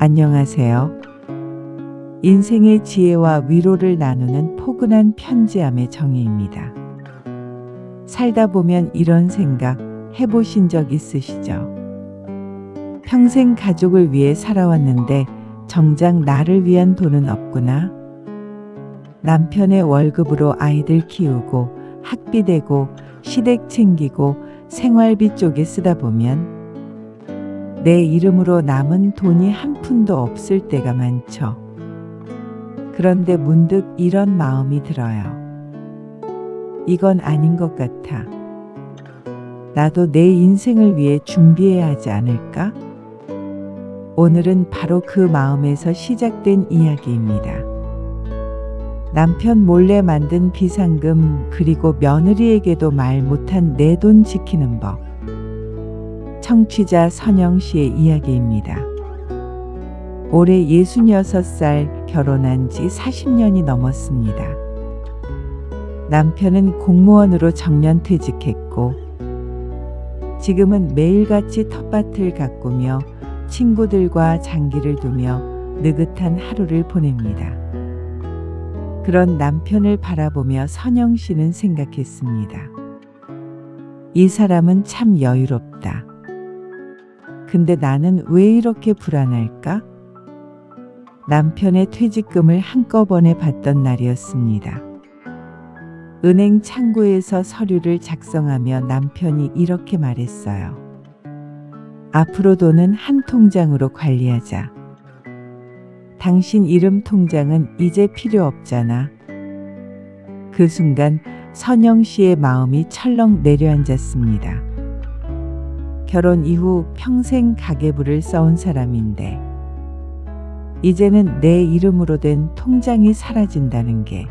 안녕하세요. 인생의 지혜와 위로를 나누는 포근한 편지함의 정혜입니다. 살다 보면 이런 생각 해보신 적 있으시죠? 평생 가족을 위해 살아왔는데 정작 나를 위한 돈은 없구나. 남편의 월급으로 아이들 키우고 학비 대고 시댁 챙기고 생활비 쪽에 쓰다 보면 내 이름으로 남은 돈이 한 푼도 없을 때가 많죠. 그런데 문득 이런 마음이 들어요. 이건 아닌 것 같아. 나도 내 인생을 위해 준비해야 하지 않을까? 오늘은 바로 그 마음에서 시작된 이야기입니다. 남편 몰래 만든 비상금, 그리고 며느리에게도 말 못한 내 돈 지키는 법. 청취자 선영 씨의 이야기입니다. 올해 66살, 결혼한 지 40년이 넘었습니다. 남편은 공무원으로 정년퇴직했고 지금은 매일같이 텃밭을 가꾸며 친구들과 장기를 두며 느긋한 하루를 보냅니다. 그런 남편을 바라보며 선영 씨는 생각했습니다. 이 사람은 참 여유롭다. 근데 나는 왜 이렇게 불안할까? 남편의 퇴직금을 한꺼번에 받던 날이었습니다. 은행 창구에서 서류를 작성하며 남편이 이렇게 말했어요. 앞으로 돈은 한 통장으로 관리하자. 당신 이름 통장은 이제 필요 없잖아. 그 순간 선영 씨의 마음이 철렁 내려앉았습니다. 결혼 이후 평생 가계부를 써온 사람인데 이제는 내 이름으로 된 통장이 사라진다는 게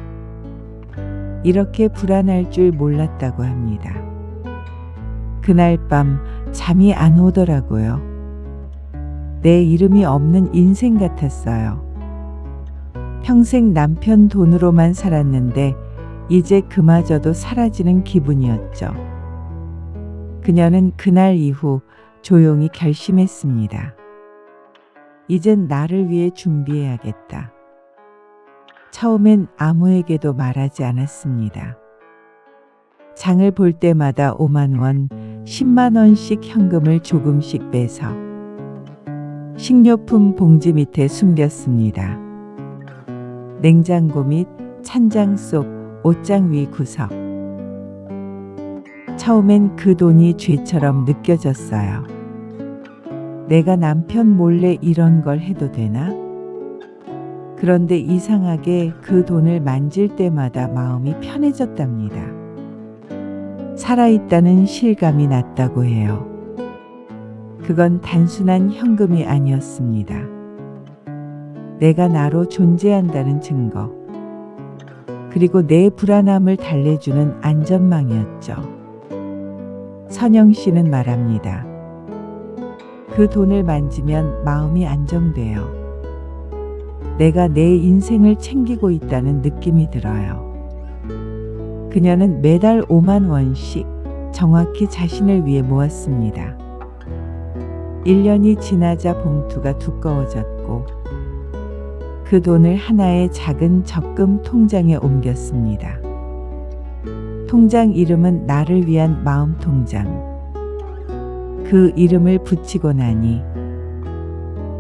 이렇게 불안할 줄 몰랐다고 합니다. 그날 밤 잠이 안 오더라고요. 내 이름이 없는 인생 같았어요. 평생 남편 돈으로만 살았는데 이제 그마저도 사라지는 기분이었죠. 그녀는 그날 이후 조용히 결심했습니다. 이젠 나를 위해 준비해야겠다. 처음엔 아무에게도 말하지 않았습니다. 장을 볼 때마다 5만 원, 10만 원씩 현금을 조금씩 빼서 식료품 봉지 밑에 숨겼습니다. 냉장고 및 찬장 속 옷장 위 구석. 처음엔 그 돈이 죄처럼 느껴졌어요. 내가 남편 몰래 이런 걸 해도 되나? 그런데 이상하게 그 돈을 만질 때마다 마음이 편해졌답니다. 살아있다는 실감이 났다고 해요. 그건 단순한 현금이 아니었습니다. 내가 나로 존재한다는 증거. 그리고 내 불안함을 달래주는 안전망이었죠. 선영 씨는 말합니다. 그 돈을 만지면 마음이 안정돼요. 내가 내 인생을 챙기고 있다는 느낌이 들어요. 그녀는 매달 5만 원씩 정확히 자신을 위해 모았습니다. 1년이 지나자 봉투가 두꺼워졌고 그 돈을 하나의 작은 적금 통장에 옮겼습니다. 통장 이름은 나를 위한 마음 통장. 그 이름을 붙이고 나니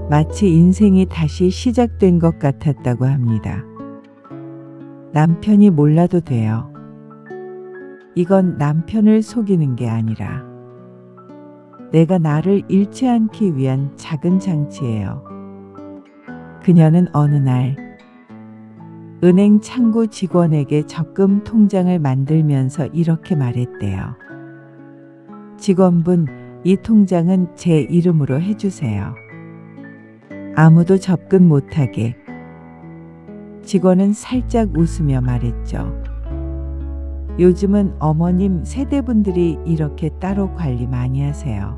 마치 인생이 다시 시작된 것 같았다고 합니다. 남편이 몰라도 돼요. 이건 남편을 속이는 게 아니라 내가 나를 잃지 않기 위한 작은 장치예요. 그녀는 어느 날 은행 창구 직원에게 적금 통장을 만들면서 이렇게 말했대요. 직원분, 이 통장은 제 이름으로 해주세요. 아무도 접근 못하게. 직원은 살짝 웃으며 말했죠. 요즘은 어머님 세대분들이 이렇게 따로 관리 많이 하세요.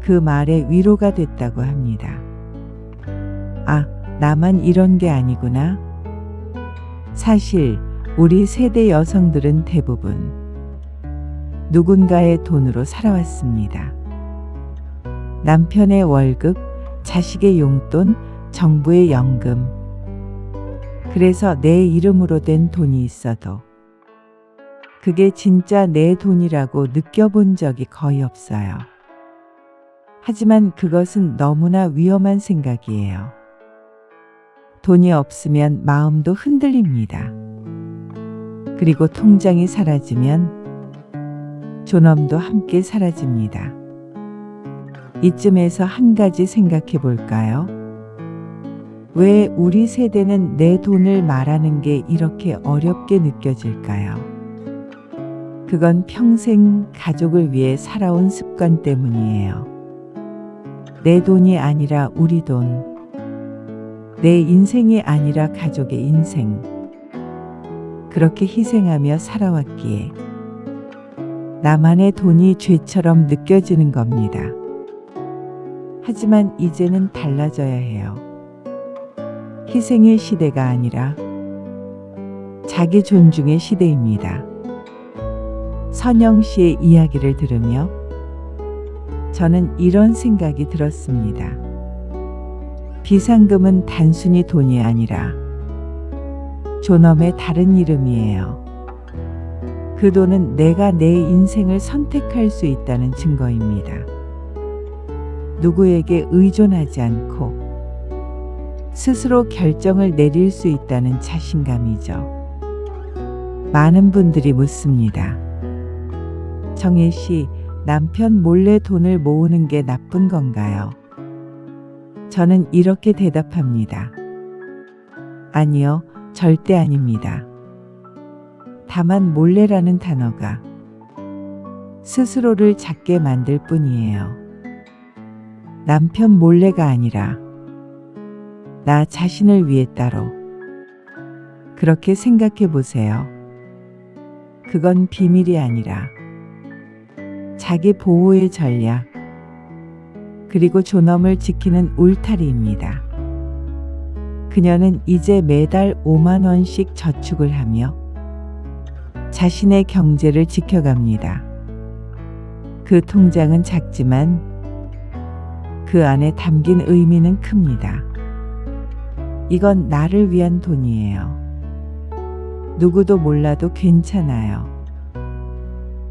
그 말에 위로가 됐다고 합니다. 아, 나만 이런 게 아니구나. 사실 우리 세대 여성들은 대부분 누군가의 돈으로 살아왔습니다. 남편의 월급, 자식의 용돈, 정부의 연금. 그래서 내 이름으로 된 돈이 있어도 그게 진짜 내 돈이라고 느껴본 적이 거의 없어요. 하지만 그것은 너무나 위험한 생각이에요. 돈이 없으면 마음도 흔들립니다. 그리고 통장이 사라지면 존엄도 함께 사라집니다. 이쯤에서 한 가지 생각해 볼까요? 왜 우리 세대는 내 돈을 말하는 게 이렇게 어렵게 느껴질까요? 그건 평생 가족을 위해 살아온 습관 때문이에요. 내 돈이 아니라 우리 돈. 내 인생이 아니라 가족의 인생. 그렇게 희생하며 살아왔기에 나만의 돈이 죄처럼 느껴지는 겁니다. 하지만 이제는 달라져야 해요. 희생의 시대가 아니라 자기 존중의 시대입니다. 선영 씨의 이야기를 들으며 저는 이런 생각이 들었습니다. 비상금은 단순히 돈이 아니라 존엄의 다른 이름이에요. 그 돈은 내가 내 인생을 선택할 수 있다는 증거입니다. 누구에게 의존하지 않고 스스로 결정을 내릴 수 있다는 자신감이죠. 많은 분들이 묻습니다. 정혜 씨, 남편 몰래 돈을 모으는 게 나쁜 건가요? 저는 이렇게 대답합니다. 아니요, 절대 아닙니다. 다만 몰래라는 단어가 스스로를 작게 만들 뿐이에요. 남편 몰래가 아니라 나 자신을 위해 따로. 그렇게 생각해 보세요. 그건 비밀이 아니라 자기 보호의 전략, 그리고 존엄을 지키는 울타리입니다. 그녀는 이제 매달 5만 원씩 저축을 하며 자신의 경제를 지켜갑니다. 그 통장은 작지만 그 안에 담긴 의미는 큽니다. 이건 나를 위한 돈이에요. 누구도 몰라도 괜찮아요.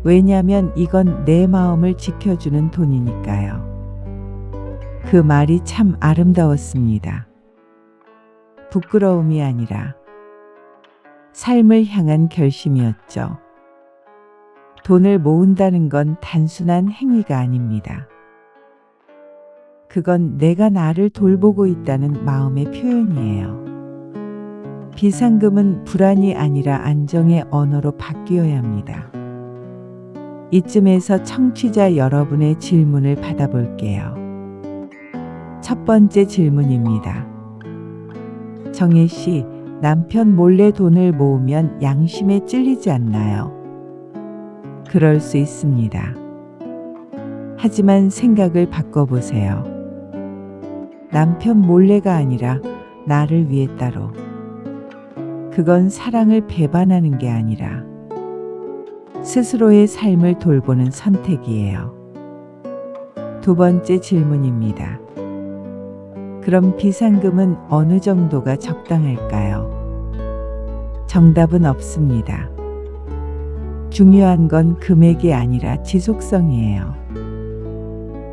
왜냐하면 이건 내 마음을 지켜주는 돈이니까요. 그 말이 참 아름다웠습니다. 부끄러움이 아니라 삶을 향한 결심이었죠. 돈을 모은다는 건 단순한 행위가 아닙니다. 그건 내가 나를 돌보고 있다는 마음의 표현이에요. 비상금은 불안이 아니라 안정의 언어로 바뀌어야 합니다. 이쯤에서 청취자 여러분의 질문을 받아볼게요. 첫 번째 질문입니다. 정혜 씨, 남편 몰래 돈을 모으면 양심에 찔리지 않나요? 그럴 수 있습니다. 하지만 생각을 바꿔보세요. 남편 몰래가 아니라 나를 위해 따로. 그건 사랑을 배반하는 게 아니라 스스로의 삶을 돌보는 선택이에요. 두 번째 질문입니다. 그럼 비상금은 어느 정도가 적당할까요? 정답은 없습니다. 중요한 건 금액이 아니라 지속성이에요.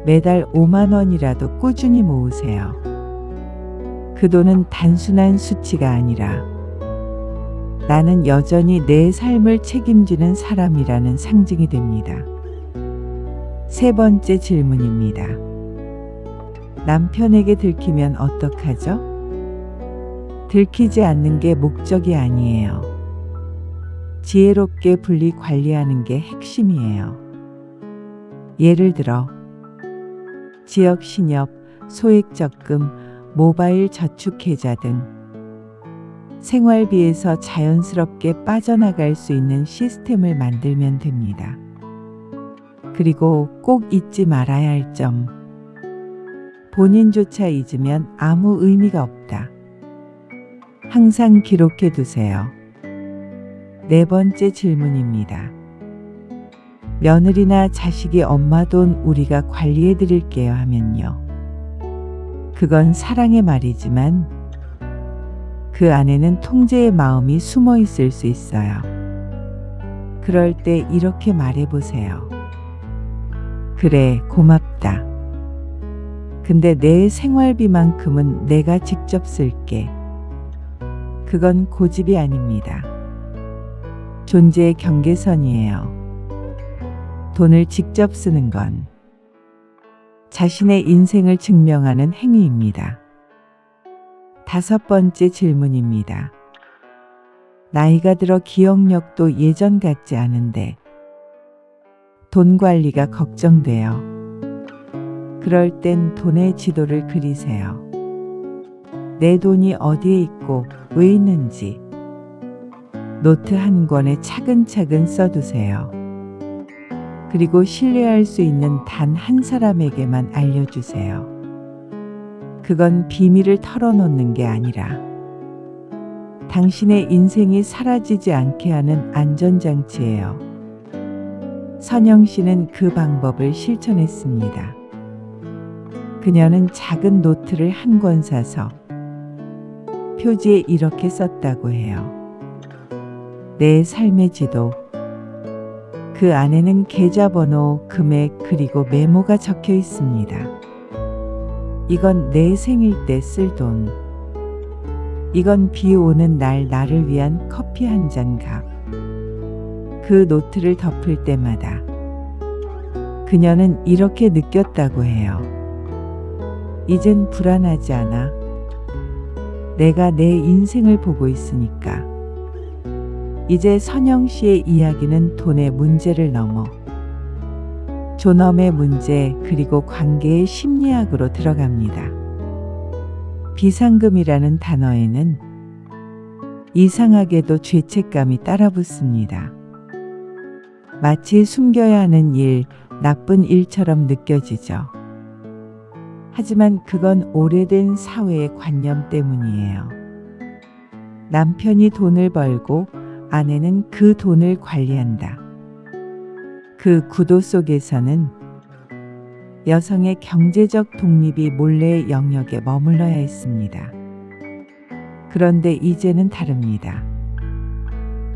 매달 5만 원이라도 꾸준히 모으세요. 그 돈은 단순한 수치가 아니라 나는 여전히 내 삶을 책임지는 사람이라는 상징이 됩니다. 세 번째 질문입니다. 남편에게 들키면 어떡하죠? 들키지 않는 게 목적이 아니에요. 지혜롭게 분리 관리하는 게 핵심이에요. 예를 들어 지역 신협, 소액 적금, 모바일 저축 계좌 등 생활비에서 자연스럽게 빠져나갈 수 있는 시스템을 만들면 됩니다. 그리고 꼭 잊지 말아야 할 점. 본인조차 잊으면 아무 의미가 없다. 항상 기록해 두세요. 네 번째 질문입니다. 며느리나 자식이 엄마 돈 우리가 관리해 드릴게요 하면요. 그건 사랑의 말이지만 그 안에는 통제의 마음이 숨어 있을 수 있어요. 그럴 때 이렇게 말해보세요. 그래, 고맙다. 근데 내 생활비만큼은 내가 직접 쓸게. 그건 고집이 아닙니다. 존재의 경계선이에요. 돈을 직접 쓰는 건 자신의 인생을 증명하는 행위입니다. 5번째 질문입니다. 나이가 들어 기억력도 예전 같지 않은데 돈 관리가 걱정돼요. 그럴 땐 돈의 지도를 그리세요. 내 돈이 어디에 있고 왜 있는지 노트 한 권에 차근차근 써두세요. 그리고 신뢰할 수 있는 단 한 사람에게만 알려주세요. 그건 비밀을 털어놓는 게 아니라 당신의 인생이 사라지지 않게 하는 안전장치예요. 선영 씨는 그 방법을 실천했습니다. 그녀는 작은 노트를 한 권 사서 표지에 이렇게 썼다고 해요. 내 삶의 지도. 그 안에는 계좌번호, 금액, 그리고 메모가 적혀 있습니다. 이건 내 생일 때 쓸 돈. 이건 비 오는 날 나를 위한 커피 한 잔 값. 그 노트를 덮을 때마다 그녀는 이렇게 느꼈다고 해요. 이젠 불안하지 않아. 내가 내 인생을 보고 있으니까. 이제 선영 씨의 이야기는 돈의 문제를 넘어 존엄의 문제 그리고 관계의 심리학으로 들어갑니다. 비상금이라는 단어에는 이상하게도 죄책감이 따라붙습니다. 마치 숨겨야 하는 일, 나쁜 일처럼 느껴지죠. 하지만 그건 오래된 사회의 관념 때문이에요. 남편이 돈을 벌고 아내는 그 돈을 관리한다. 그 구도 속에서는 여성의 경제적 독립이 몰래의 영역에 머물러야 했습니다. 그런데 이제는 다릅니다.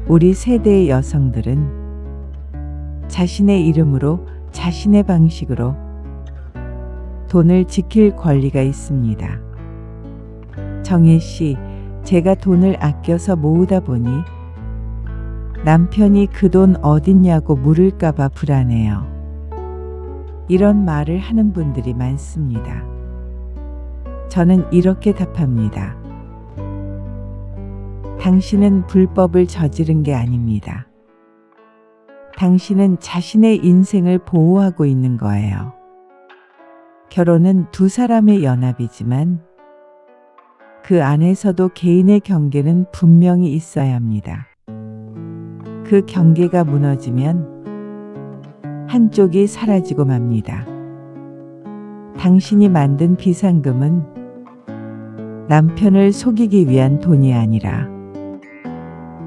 우리 세대의 여성들은 자신의 이름으로, 자신의 방식으로 돈을 지킬 권리가 있습니다. 정혜 씨, 제가 돈을 아껴서 모으다 보니 남편이 그 돈 어딨냐고 물을까봐 불안해요. 이런 말을 하는 분들이 많습니다. 저는 이렇게 답합니다. 당신은 불법을 저지른 게 아닙니다. 당신은 자신의 인생을 보호하고 있는 거예요. 결혼은 두 사람의 연합이지만 그 안에서도 개인의 경계는 분명히 있어야 합니다. 그 경계가 무너지면 한쪽이 사라지고 맙니다. 당신이 만든 비상금은 남편을 속이기 위한 돈이 아니라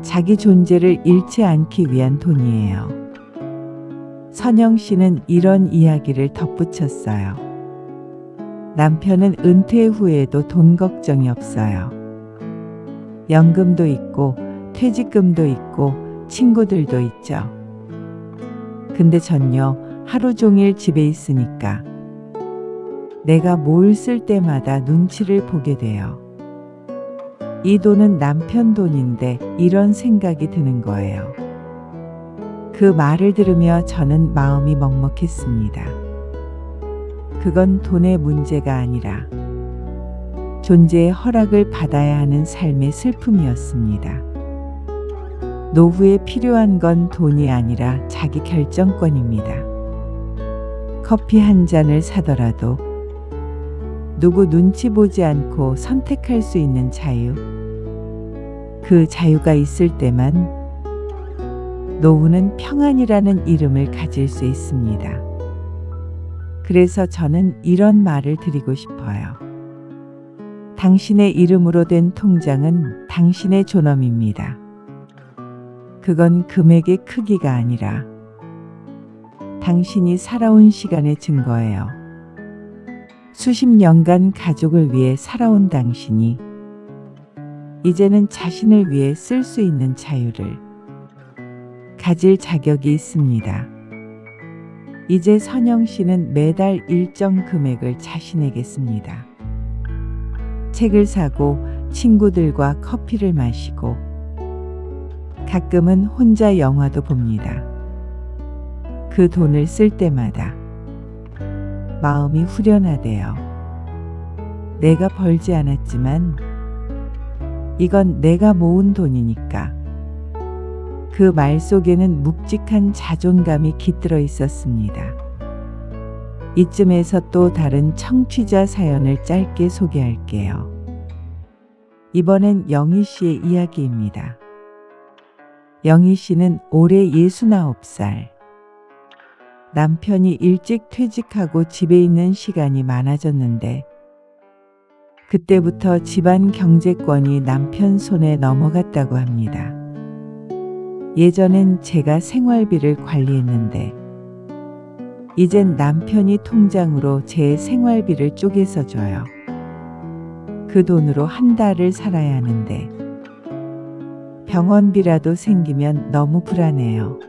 자기 존재를 잃지 않기 위한 돈이에요. 선영 씨는 이런 이야기를 덧붙였어요. 남편은 은퇴 후에도 돈 걱정이 없어요. 연금도 있고 퇴직금도 있고 친구들도 있죠. 근데 전요, 하루 종일 집에 있으니까 내가 뭘 쓸 때마다 눈치를 보게 돼요. 이 돈은 남편 돈인데 이런 생각이 드는 거예요. 그 말을 들으며 저는 마음이 먹먹했습니다. 그건 돈의 문제가 아니라 존재의 허락을 받아야 하는 삶의 슬픔이었습니다. 노후에 필요한 건 돈이 아니라 자기 결정권입니다. 커피 한 잔을 사더라도 누구 눈치 보지 않고 선택할 수 있는 자유. 그 자유가 있을 때만 노후는 평안이라는 이름을 가질 수 있습니다. 그래서 저는 이런 말을 드리고 싶어요. 당신의 이름으로 된 통장은 당신의 존엄입니다. 그건 금액의 크기가 아니라 당신이 살아온 시간의 증거예요. 수십 년간 가족을 위해 살아온 당신이 이제는 자신을 위해 쓸 수 있는 자유를 가질 자격이 있습니다. 이제 선영 씨는 매달 일정 금액을 자신에게 씁니다. 책을 사고 친구들과 커피를 마시고 가끔은 혼자 영화도 봅니다. 그 돈을 쓸 때마다 마음이 후련하대요. 내가 벌지 않았지만 이건 내가 모은 돈이니까. 그 말 속에는 묵직한 자존감이 깃들어 있었습니다. 이쯤에서 또 다른 청취자 사연을 짧게 소개할게요. 이번엔 영희 씨의 이야기입니다. 영희 씨는 올해 69살. 남편이 일찍 퇴직하고 집에 있는 시간이 많아졌는데 그때부터 집안 경제권이 남편 손에 넘어갔다고 합니다. 예전엔 제가 생활비를 관리했는데 이젠 남편이 통장으로 제 생활비를 쪼개서 줘요. 그 돈으로 한 달을 살아야 하는데 병원비라도 생기면 너무 불안해요.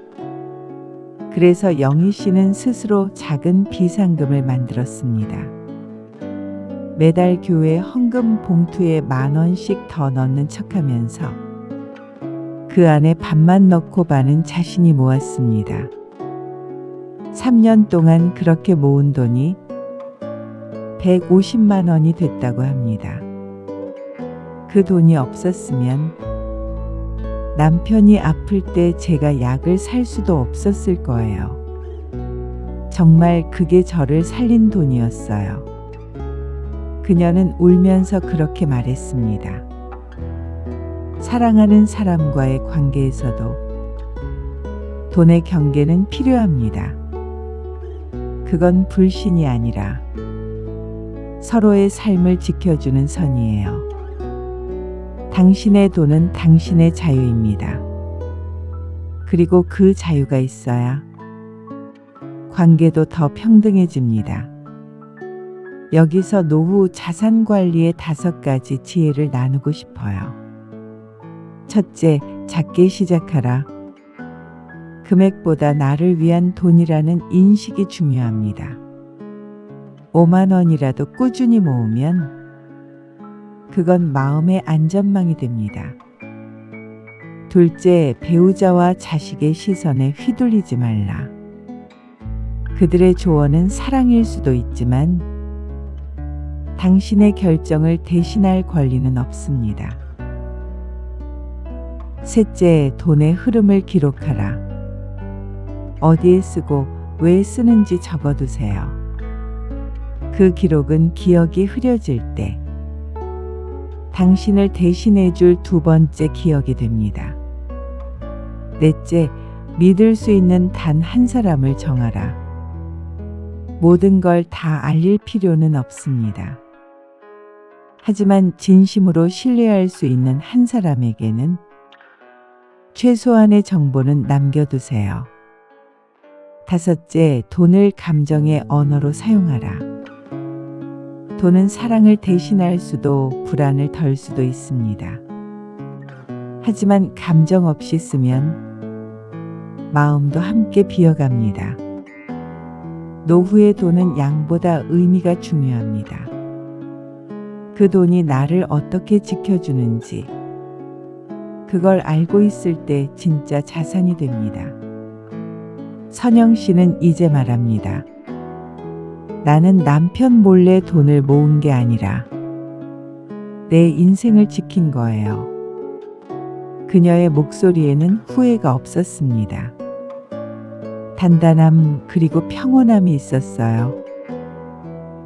그래서 영희 씨는 스스로 작은 비상금을 만들었습니다. 매달 교회 헌금 봉투에 10,000원씩 더 넣는 척하면서 그 안에 반만 넣고 반은 자신이 모았습니다. 3년 동안 그렇게 모은 돈이 150만 원이 됐다고 합니다. 그 돈이 없었으면 남편이 아플 때 제가 약을 살 수도 없었을 거예요. 정말 그게 저를 살린 돈이었어요. 그녀는 울면서 그렇게 말했습니다. 사랑하는 사람과의 관계에서도 돈의 경계는 필요합니다. 그건 불신이 아니라 서로의 삶을 지켜주는 선이에요. 당신의 돈은 당신의 자유입니다. 그리고 그 자유가 있어야 관계도 더 평등해집니다. 여기서 노후 자산 관리의 5가지 지혜를 나누고 싶어요. 첫째, 작게 시작하라. 금액보다 나를 위한 돈이라는 인식이 중요합니다. 5만 원이라도 꾸준히 모으면 그건 마음의 안전망이 됩니다. 둘째, 배우자와 자식의 시선에 휘둘리지 말라. 그들의 조언은 사랑일 수도 있지만 당신의 결정을 대신할 권리는 없습니다. 셋째, 돈의 흐름을 기록하라. 어디에 쓰고 왜 쓰는지 적어두세요. 그 기록은 기억이 흐려질 때 당신을 대신해 줄 2번째 기억이 됩니다. 넷째, 믿을 수 있는 단 한 사람을 정하라. 모든 걸 다 알릴 필요는 없습니다. 하지만 진심으로 신뢰할 수 있는 한 사람에게는 최소한의 정보는 남겨두세요. 다섯째, 돈을 감정의 언어로 사용하라. 돈은 사랑을 대신할 수도 불안을 덜 수도 있습니다. 하지만 감정 없이 쓰면 마음도 함께 비어갑니다. 노후의 돈은 양보다 의미가 중요합니다. 그 돈이 나를 어떻게 지켜주는지 그걸 알고 있을 때 진짜 자산이 됩니다. 선영 씨는 이제 말합니다. 나는 남편 몰래 돈을 모은 게 아니라 내 인생을 지킨 거예요. 그녀의 목소리에는 후회가 없었습니다. 단단함 그리고 평온함이 있었어요.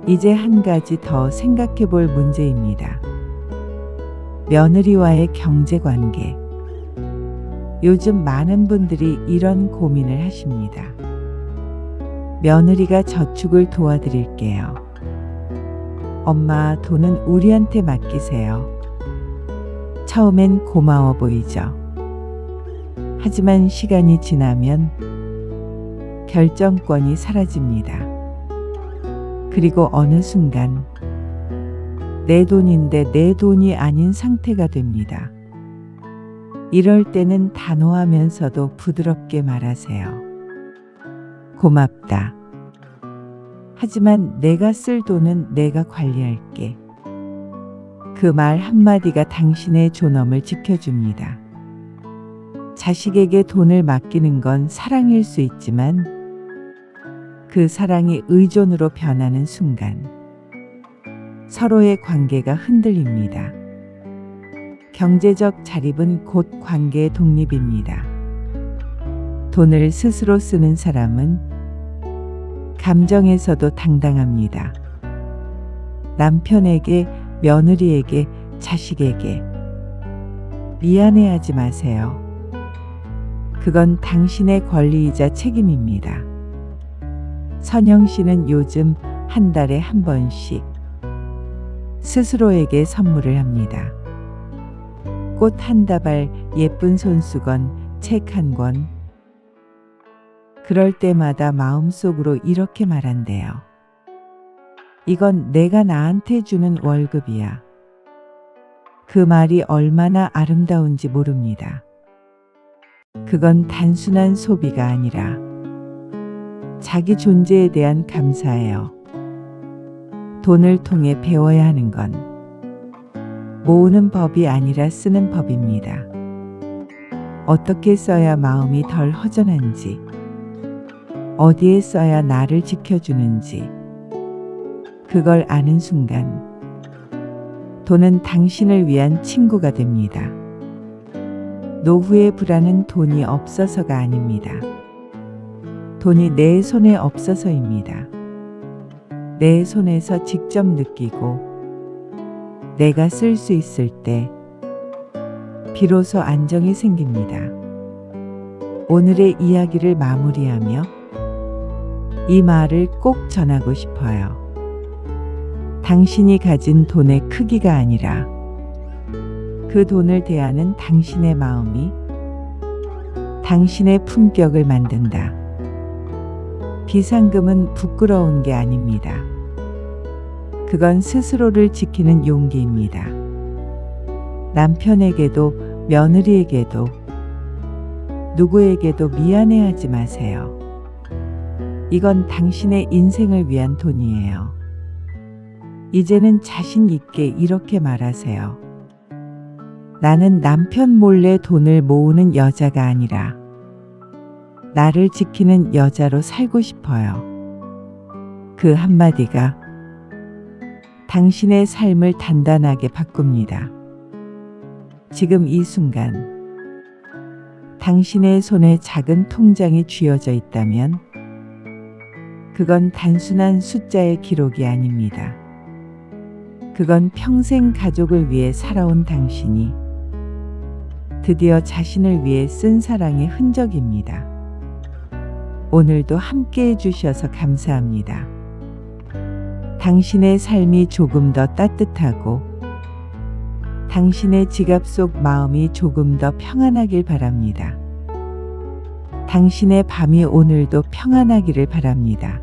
이제 한 가지 더 생각해 볼 문제입니다. 며느리와의 경제관계. 요즘 많은 분들이 이런 고민을 하십니다. 며느리가 저축을 도와드릴게요. 엄마, 돈은 우리한테 맡기세요. 처음엔 고마워 보이죠. 하지만 시간이 지나면 결정권이 사라집니다. 그리고 어느 순간 내 돈인데 내 돈이 아닌 상태가 됩니다. 이럴 때는 단호하면서도 부드럽게 말하세요. 고맙다. 하지만 내가 쓸 돈은 내가 관리할게. 그 말 한마디가 당신의 존엄을 지켜줍니다. 자식에게 돈을 맡기는 건 사랑일 수 있지만 그 사랑이 의존으로 변하는 순간 서로의 관계가 흔들립니다. 경제적 자립은 곧 관계의 독립입니다. 돈을 스스로 쓰는 사람은 감정에서도 당당합니다. 남편에게, 며느리에게, 자식에게 미안해하지 마세요. 그건 당신의 권리이자 책임입니다. 선영 씨는 요즘 한 달에 한 번씩 스스로에게 선물을 합니다. 꽃 한 다발, 예쁜 손수건, 책 한 권. 그럴 때마다 마음속으로 이렇게 말한대요. 이건 내가 나한테 주는 월급이야. 그 말이 얼마나 아름다운지 모릅니다. 그건 단순한 소비가 아니라 자기 존재에 대한 감사예요. 돈을 통해 배워야 하는 건 모으는 법이 아니라 쓰는 법입니다. 어떻게 써야 마음이 덜 허전한지, 어디에 써야 나를 지켜주는지, 그걸 아는 순간 돈은 당신을 위한 친구가 됩니다. 노후의 불안은 돈이 없어서가 아닙니다. 돈이 내 손에 없어서입니다. 내 손에서 직접 느끼고 내가 쓸 수 있을 때 비로소 안정이 생깁니다. 오늘의 이야기를 마무리하며 이 말을 꼭 전하고 싶어요. 당신이 가진 돈의 크기가 아니라 그 돈을 대하는 당신의 마음이 당신의 품격을 만든다. 비상금은 부끄러운 게 아닙니다. 그건 스스로를 지키는 용기입니다. 남편에게도 며느리에게도 누구에게도 미안해하지 마세요. 이건 당신의 인생을 위한 돈이에요. 이제는 자신 있게 이렇게 말하세요. 나는 남편 몰래 돈을 모으는 여자가 아니라 나를 지키는 여자로 살고 싶어요. 그 한마디가 당신의 삶을 단단하게 바꿉니다. 지금 이 순간 당신의 손에 작은 통장이 쥐어져 있다면 그건 단순한 숫자의 기록이 아닙니다. 그건 평생 가족을 위해 살아온 당신이 드디어 자신을 위해 쓴 사랑의 흔적입니다. 오늘도 함께 해주셔서 감사합니다. 당신의 삶이 조금 더 따뜻하고 당신의 지갑 속 마음이 조금 더 평안하길 바랍니다. 당신의 밤이 오늘도 평안하기를 바랍니다.